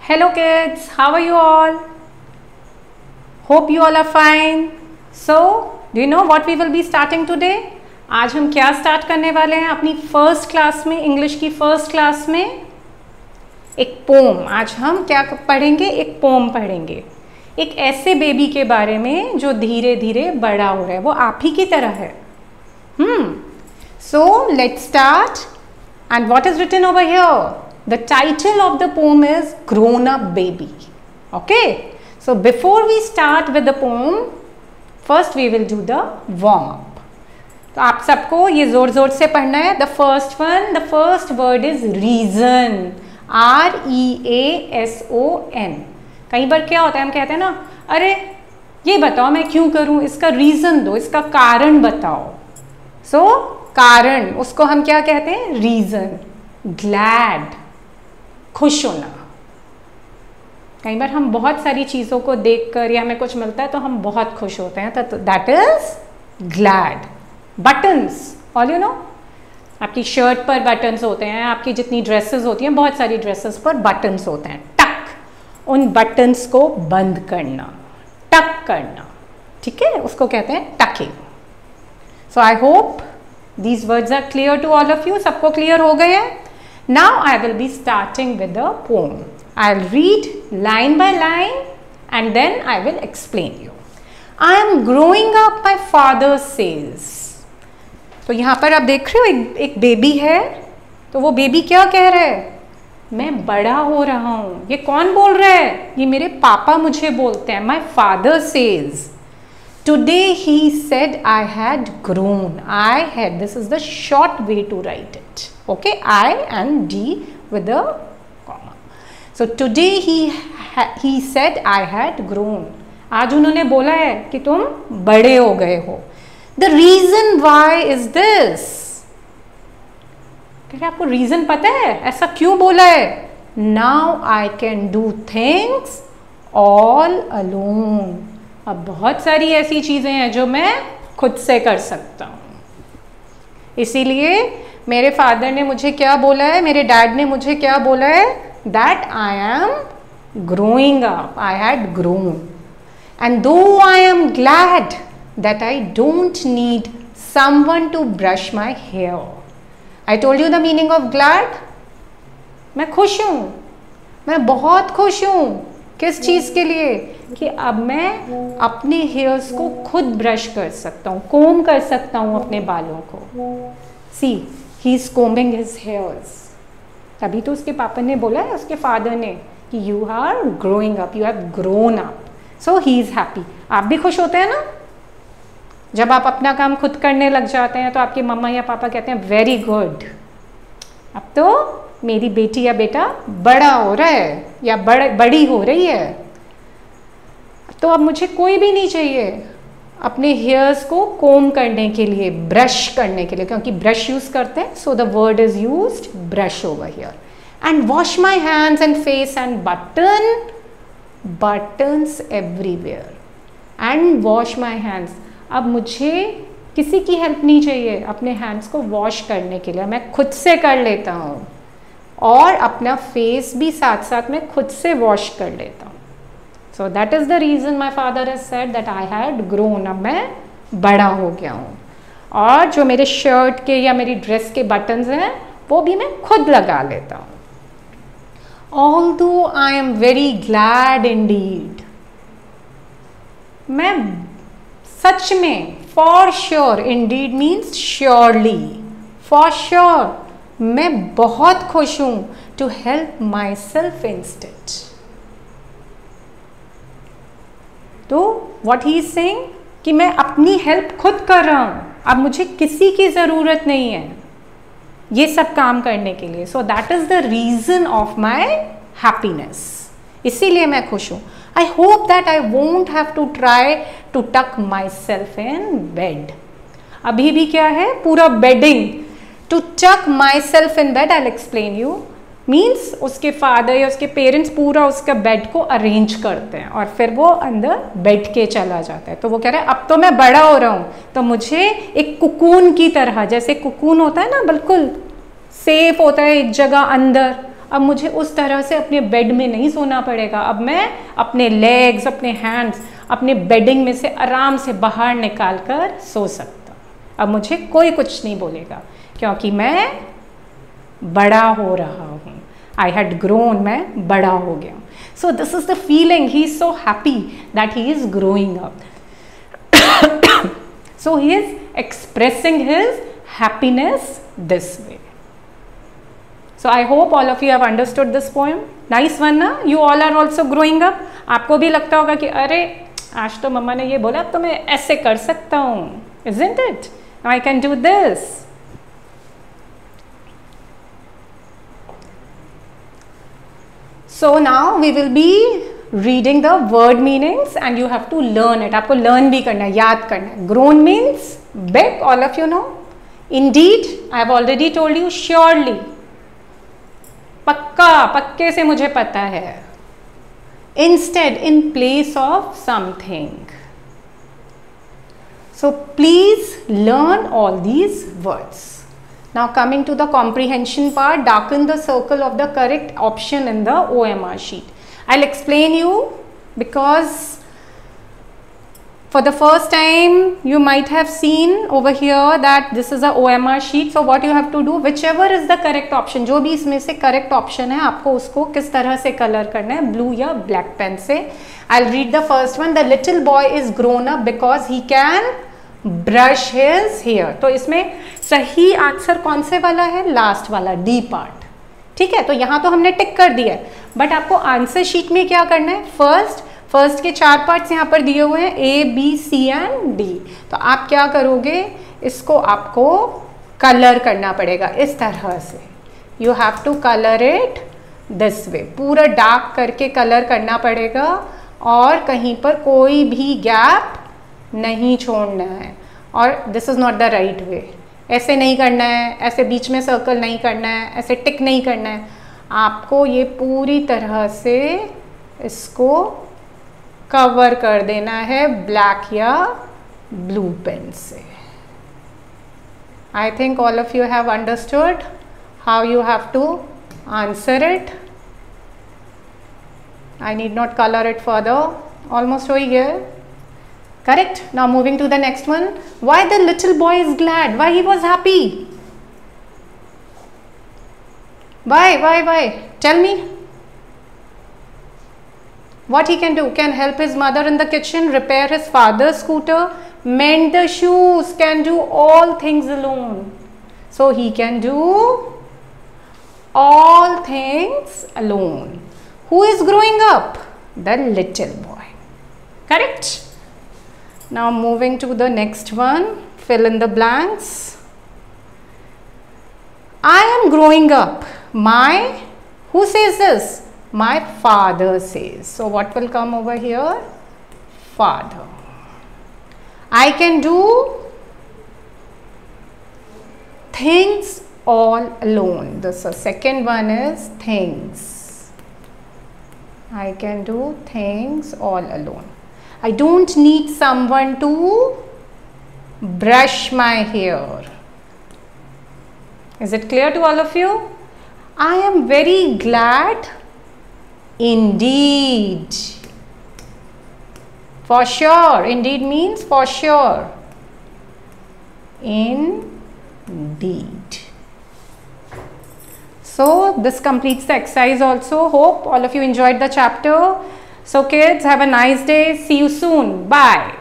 Hello kids, how are you all? Hope you all are fine. So, do you know what we will be starting today? आज हम क्या start करने वाले हैं अपनी first class में, इंग्लिश की फर्स्ट क्लास में? एक पोम. आज हम क्या पढ़ेंगे? एक पोम पढ़ेंगे. एक ऐसे बेबी के बारे में जो धीरे धीरे बड़ा हो रहा है, वो आप ही की तरह है. So, let's start. And what is written over here? The title of the poem is Grown Up Baby. Okay. So before we start with the poem, first we will do the warm up. तो आप सबको ये जोर जोर से पढ़ना है. The first one, the first word is reason. REASON. कई बार क्या होता है, हम कहते हैं ना, अरे ये बताओ मैं क्यों करूं, इसका रीजन दो, इसका कारण बताओ. सो कारण, उसको हम क्या कहते हैं? रीजन. ग्लैड, खुश होना. कई बार हम बहुत सारी चीज़ों को देखकर या हमें कुछ मिलता है तो हम बहुत खुश होते हैं, तो that is glad. Buttons, all you know, आपकी शर्ट पर बटन्स होते हैं, आपकी जितनी ड्रेसेस होती हैं, बहुत सारी ड्रेसेस पर बटन्स होते हैं. टक, उन बटन्स को बंद करना, टक करना. ठीक है, उसको कहते हैं talking. So I hope these words are clear to all of you. सबको clear हो गए हैं? Now I will be starting with the poem. I'll read line by line and then I will explain you. I am growing up, my father says. तो यहाँ पर आप देख रहे हो एक बेबी है, तो वो बेबी क्या कह रहा है? मैं बड़ा हो रहा हूँ. ये कौन बोल रहा है? ये मेरे पापा मुझे बोलते हैं. My father says. Today he said I had grown. I had, this is the short way to write it. Okay, I and D with the comma. So today he said I had grown. आज उन्होंने बोला है कि तुम बड़े हो गए हो. The reason why is this. क्या आपको रीजन पता है ऐसा क्यों बोला है? Now I can do things all alone. अब बहुत सारी ऐसी चीज़ें हैं जो मैं खुद से कर सकता हूँ. इसीलिए मेरे फादर ने मुझे क्या बोला है, मेरे डैड ने मुझे क्या बोला है? That I am growing up, I had grown. And though I am glad that I don't need someone to brush my hair. I told you the meaning of glad. मैं खुश हूँ, मैं बहुत खुश हूँ. किस चीज़ के लिए? कि अब मैं अपने हेयर्स को खुद ब्रश कर सकता हूँ, कोम कर सकता हूँ अपने बालों को. See, he is coming his hairs. तभी तो उसके पापा ने बोला है, उसके फादर ने, कि you are growing up, you have grown up. So he is happy. आप भी खुश होते हैं ना जब आप अपना काम खुद करने लग जाते हैं? तो आपके मम्मा या पापा कहते हैं वेरी गुड, अब तो मेरी बेटी या बेटा बड़ा हो रहा है या बड़ी हो रही है, तो अब मुझे कोई भी नहीं चाहिए अपने हेयर्स को कोम करने के लिए, ब्रश करने के लिए, क्योंकि ब्रश यूज करते हैं. So the word is used brush over here. And wash my hands and face and buttons everywhere. And wash my hands. अब मुझे किसी की हेल्प नहीं चाहिए अपने हैंड्स को वॉश करने के लिए, मैं खुद से कर लेता हूँ. और अपना फेस भी साथ साथ में खुद से वॉश कर लेता हूँ. So that is the reason my father has said that I had grown. अब मैं बड़ा हो गया हूँ. और जो मेरे शर्ट के या मेरी ड्रेस के बटन्स हैं वो भी मैं खुद लगा लेता हूँ. Although I am very glad indeed. मैं सच में, for sure, indeed means surely, for sure, मैं बहुत खुश हूं to help myself instead. तो व्हाट ही इज सेइंग कि मैं अपनी हेल्प खुद कर रहा हूं, अब मुझे किसी की ज़रूरत नहीं है ये सब काम करने के लिए. So that is the reason of my happiness. इसीलिए मैं खुश हूं. I hope that I won't have to try to tuck my self in bed. अभी भी क्या है? पूरा bedding. To tuck myself in bed, I'll explain you. Means उसके फादर या उसके पेरेंट्स पूरा उसका बेड को अरेंज करते हैं और फिर वो अंदर बेड के चला जाता है. तो वो कह रहा है अब तो मैं बड़ा हो रहा हूँ, तो मुझे एक कुकून की तरह, जैसे कुकून होता है ना, बिल्कुल सेफ होता है एक जगह अंदर, अब मुझे उस तरह से अपने बेड में नहीं सोना पड़ेगा, अब मैं अपने लेग्स, अपने हैंड्स अपने बेडिंग में से आराम से बाहर निकाल कर सो सकता हूँ। अब मुझे कोई कुछ नहीं बोलेगा क्योंकि मैं बड़ा हो रहा हूँ। आई हैड ग्रोन, मैं बड़ा हो गया हूँ। So this is the feeling, he is so happy that he is growing up. So he is expressing his happiness this way. So I hope all of you have understood this poem. Nice one ना? You all are also growing up. आपको भी लगता होगा कि अरे आज तो मम्मा ने ये बोला तो मैं ऐसे कर सकता हूँ. Isn't it? Now I can do this. So now we will be reading the word meanings and you have to learn it. आपको learn भी करना है, याद करना है. Grown means big, all of you know. Indeed, I have already told you. Surely, पक्का, पक्के से मुझे पता है. Instead, in place of something. So please learn all these words. Now coming to the comprehension part, darken the circle of the correct option in the OMR sheet. I'll explain you because for the first time you might have seen over here that this is a OMR sheet. So what you have to do, whichever is the correct option, जो भी इसमें से correct option है, आपको उसको किस तरह से color करना है, blue या black pen से. I'll read the first one. The little boy is grown up because he can brush his hair. तो इसमें सही आंसर कौन से वाला है? लास्ट वाला, डी पार्ट. ठीक है, तो यहाँ तो हमने टिक कर दिया है, बट आपको आंसर शीट में क्या करना है? फर्स्ट के 4 पार्ट्स यहाँ पर दिए हुए हैं, A B C and D. तो आप क्या करोगे? इसको आपको कलर करना पड़ेगा इस तरह से. You have to colour it this way. पूरा डार्क करके कलर करना पड़ेगा और कहीं पर कोई भी गैप नहीं छोड़ना है. और this is not the right way. ऐसे नहीं करना है, ऐसे बीच में सर्कल नहीं करना है, ऐसे टिक नहीं करना है. आपको ये पूरी तरह से इसको कवर कर देना है ब्लैक या ब्लू पेन से. I think all of you have understood how you have to answer it. I need not colour it further. Almost हो ही गया. Correct. Now moving to the next one. Why the little boy is glad? Why he was happy? Why? Tell me. What he can do? Can help his mother in the kitchen, repair his father's scooter, mend the shoes, can do all things alone. So he can do all things alone. Who is growing up? The little boy. Correct. Now moving to the next one, fill in the blanks. I am growing up. Who says this? My father says. So what will come over here? Father. I can do things all alone. The second one is things. I can do things all alone. I don't need someone to brush my hair. Is it clear to all of you? I am very glad indeed. For sure. Indeed means for sure. Indeed. So this completes the exercise also. Hope all of you enjoyed the chapter. So kids, have a nice day. See you soon. Bye.